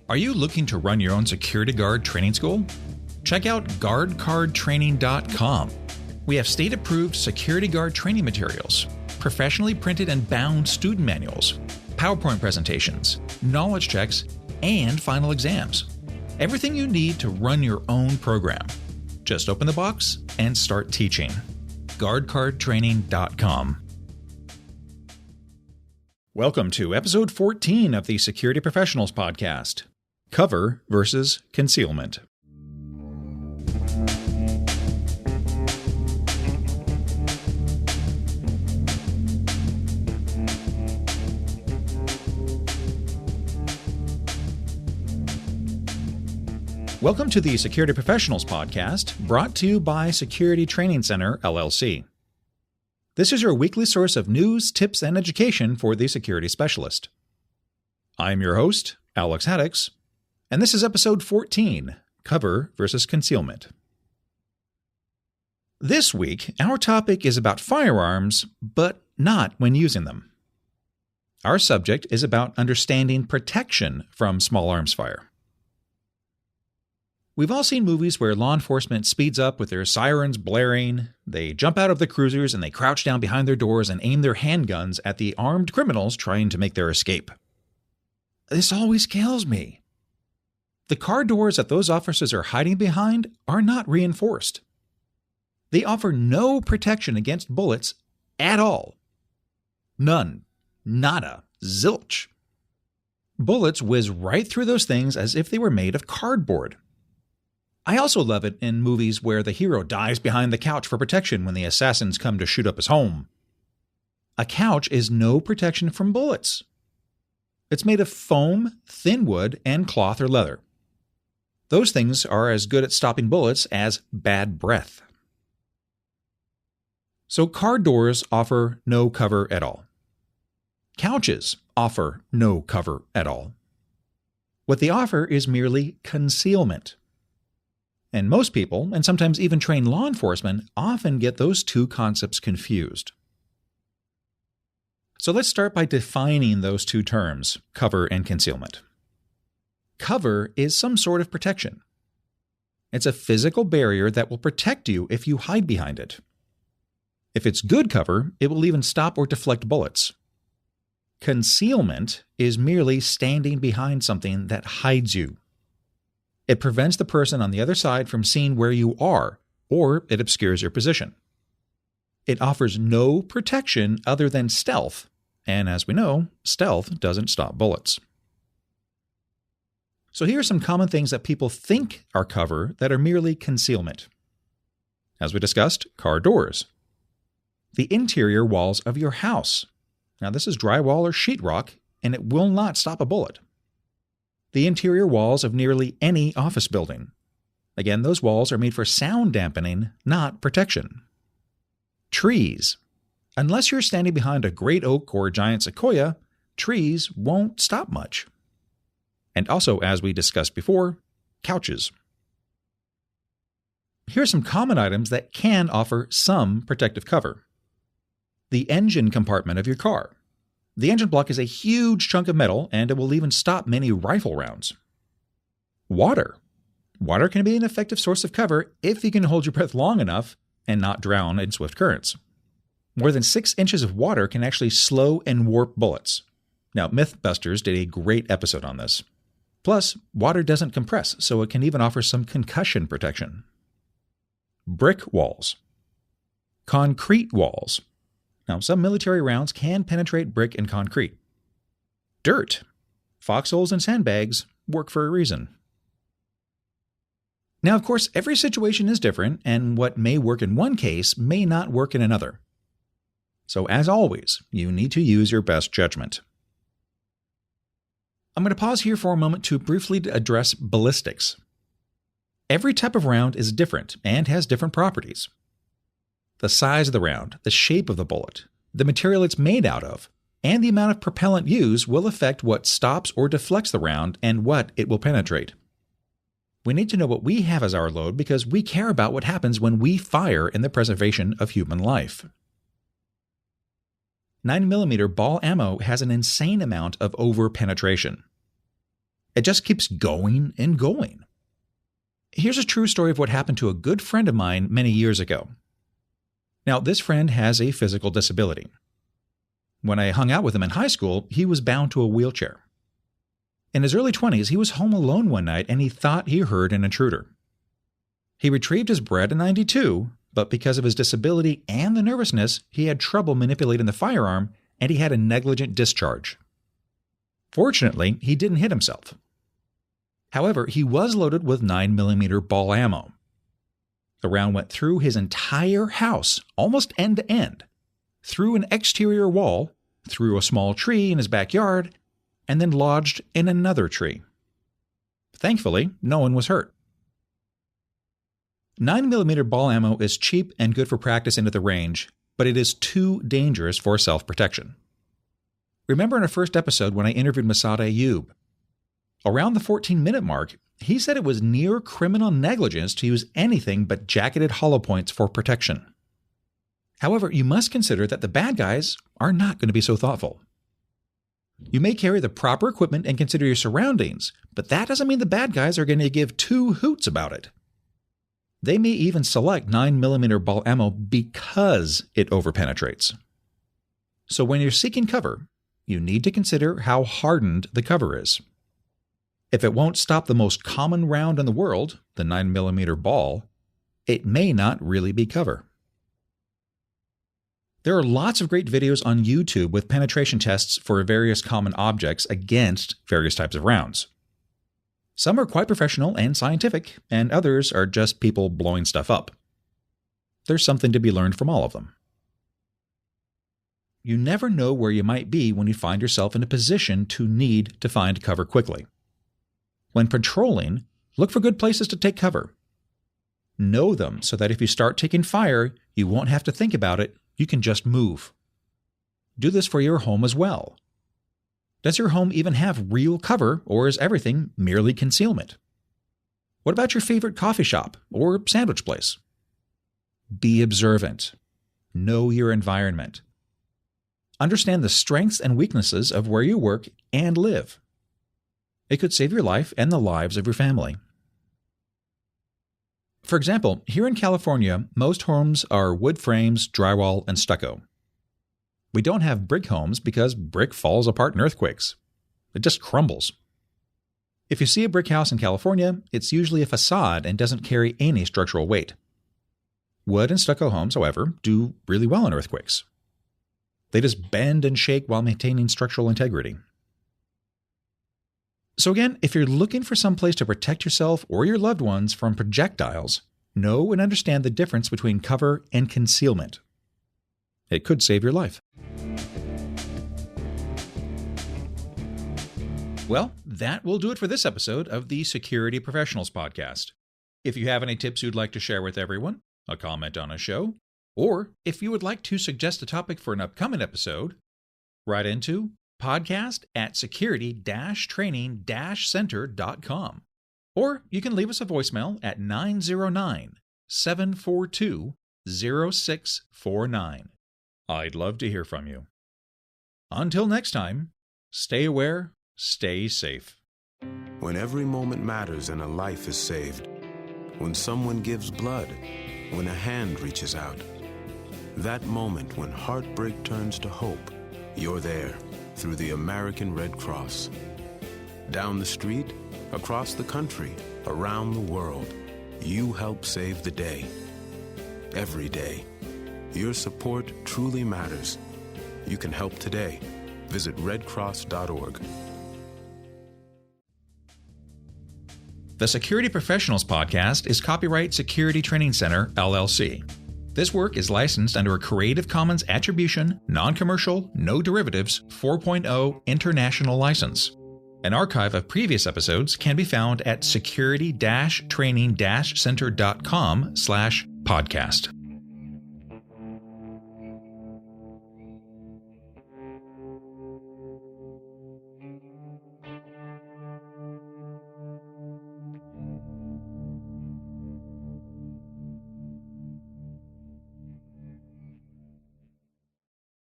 Are you looking to run your own security guard training school? Check out guardcardtraining.com. We have state-approved security guard training materials, professionally printed and bound student manuals, PowerPoint presentations, knowledge checks, and final exams. Everything you need to run your own program. Just open the box and start teaching. guardcardtraining.com. Welcome to episode 14 of the Security Professionals Podcast. Cover versus concealment. Welcome to the Security Professionals Podcast, brought to you by Security Training Center, LLC. This is your weekly source of news, tips, and education for the security specialist. I'm your host, Alex Haddix, and this is episode 14, Cover versus Concealment. This week, our topic is about firearms, but not when using them. Our subject is about understanding protection from small arms fire. We've all seen movies where law enforcement speeds up with their sirens blaring, they jump out of the cruisers and they crouch down behind their doors and aim their handguns at the armed criminals trying to make their escape. This always kills me. The car doors that those officers are hiding behind are not reinforced. They offer no protection against bullets at all. None. Nada. Zilch. Bullets whiz right through those things as if they were made of cardboard. I also love it in movies where the hero dives behind the couch for protection when the assassins come to shoot up his home. A couch is no protection from bullets. It's made of foam, thin wood, and cloth or leather. Those things are as good at stopping bullets as bad breath. So car doors offer no cover at all. Couches offer no cover at all. What they offer is merely concealment. And most people, and sometimes even trained law enforcement, often get those two concepts confused. So let's start by defining those two terms, cover and concealment. Cover is some sort of protection. It's a physical barrier that will protect you if you hide behind it. If it's good cover, it will even stop or deflect bullets. Concealment is merely standing behind something that hides you. It prevents the person on the other side from seeing where you are, or it obscures your position. It offers no protection other than stealth, and as we know, stealth doesn't stop bullets. So here are some common things that people think are cover that are merely concealment. As we discussed, car doors. The interior walls of your house. Now this is drywall or sheetrock, and it will not stop a bullet. The interior walls of nearly any office building. Again, those walls are made for sound dampening, not protection. Trees. Unless you're standing behind a great oak or a giant sequoia, trees won't stop much. And also, as we discussed before, couches. Here are some common items that can offer some protective cover. The engine compartment of your car. The engine block is a huge chunk of metal, and it will even stop many rifle rounds. Water. Water can be an effective source of cover if you can hold your breath long enough and not drown in swift currents. More than 6 inches of water can actually slow and warp bullets. Now, Mythbusters did a great episode on this. Plus, water doesn't compress, so it can even offer some concussion protection. Brick walls. Concrete walls. Now, some military rounds can penetrate brick and concrete. Dirt. Foxholes and sandbags work for a reason. Now, of course, every situation is different, and what may work in one case may not work in another. So, as always, you need to use your best judgment. I'm going to pause here for a moment to briefly address ballistics. Every type of round is different and has different properties. The size of the round, the shape of the bullet, the material it's made out of, and the amount of propellant used will affect what stops or deflects the round and what it will penetrate. We need to know what we have as our load because we care about what happens when we fire in the preservation of human life. 9mm ball ammo has an insane amount of over-penetration. It just keeps going and going. Here's a true story of what happened to a good friend of mine many years ago. Now, this friend has a physical disability. When I hung out with him in high school, he was bound to a wheelchair. In his early 20s, he was home alone one night and he thought he heard an intruder. He retrieved his Beretta 92, but because of his disability and the nervousness, he had trouble manipulating the firearm and he had a negligent discharge. Fortunately, he didn't hit himself. However, he was loaded with 9mm ball ammo. The round went through his entire house, almost end to end, through an exterior wall, through a small tree in his backyard, and then lodged in another tree. Thankfully, no one was hurt. 9mm ball ammo is cheap and good for practice into the range, but it is too dangerous for self-protection. Remember in our first episode when I interviewed Masad Ayoub? Around the 14-minute mark, he said it was near criminal negligence to use anything but jacketed hollow points for protection. However, you must consider that the bad guys are not going to be so thoughtful. You may carry the proper equipment and consider your surroundings, but that doesn't mean the bad guys are going to give two hoots about it. They may even select 9mm ball ammo because it overpenetrates. So when you're seeking cover, you need to consider how hardened the cover is. If it won't stop the most common round in the world, the 9mm ball, it may not really be cover. There are lots of great videos on YouTube with penetration tests for various common objects against various types of rounds. Some are quite professional and scientific, and others are just people blowing stuff up. There's something to be learned from all of them. You never know where you might be when you find yourself in a position to need to find cover quickly. When patrolling, look for good places to take cover. Know them so that if you start taking fire, you won't have to think about it, you can just move. Do this for your home as well. Does your home even have real cover, or is everything merely concealment? What about your favorite coffee shop or sandwich place? Be observant. Know your environment. Understand the strengths and weaknesses of where you work and live. It could save your life and the lives of your family. For example, here in California, most homes are wood frames, drywall, and stucco. We don't have brick homes because brick falls apart in earthquakes. It just crumbles. If you see a brick house in California, it's usually a facade and doesn't carry any structural weight. Wood and stucco homes, however, do really well in earthquakes. They just bend and shake while maintaining structural integrity. So again, if you're looking for some place to protect yourself or your loved ones from projectiles, know and understand the difference between cover and concealment. It could save your life. Well, that will do it for this episode of the Security Professionals Podcast. If you have any tips you'd like to share with everyone, a comment on a show, or if you would like to suggest a topic for an upcoming episode, write into podcast@security-training-center.com. Or you can leave us a voicemail at 909-742-0649. I'd love to hear from you. Until next time, stay aware, stay safe. When every moment matters and a life is saved, when someone gives blood, when a hand reaches out, that moment when heartbreak turns to hope, you're there through the American Red Cross. Down the street, across the country, around the world, you help save the day. Every day. Your support truly matters. You can help today. Visit redcross.org. The Security Professionals Podcast is copyright Security Training Center, LLC. This work is licensed under a Creative Commons Attribution, Non-Commercial, No Derivatives 4.0 International License. An archive of previous episodes can be found at security-training-center.com/podcast.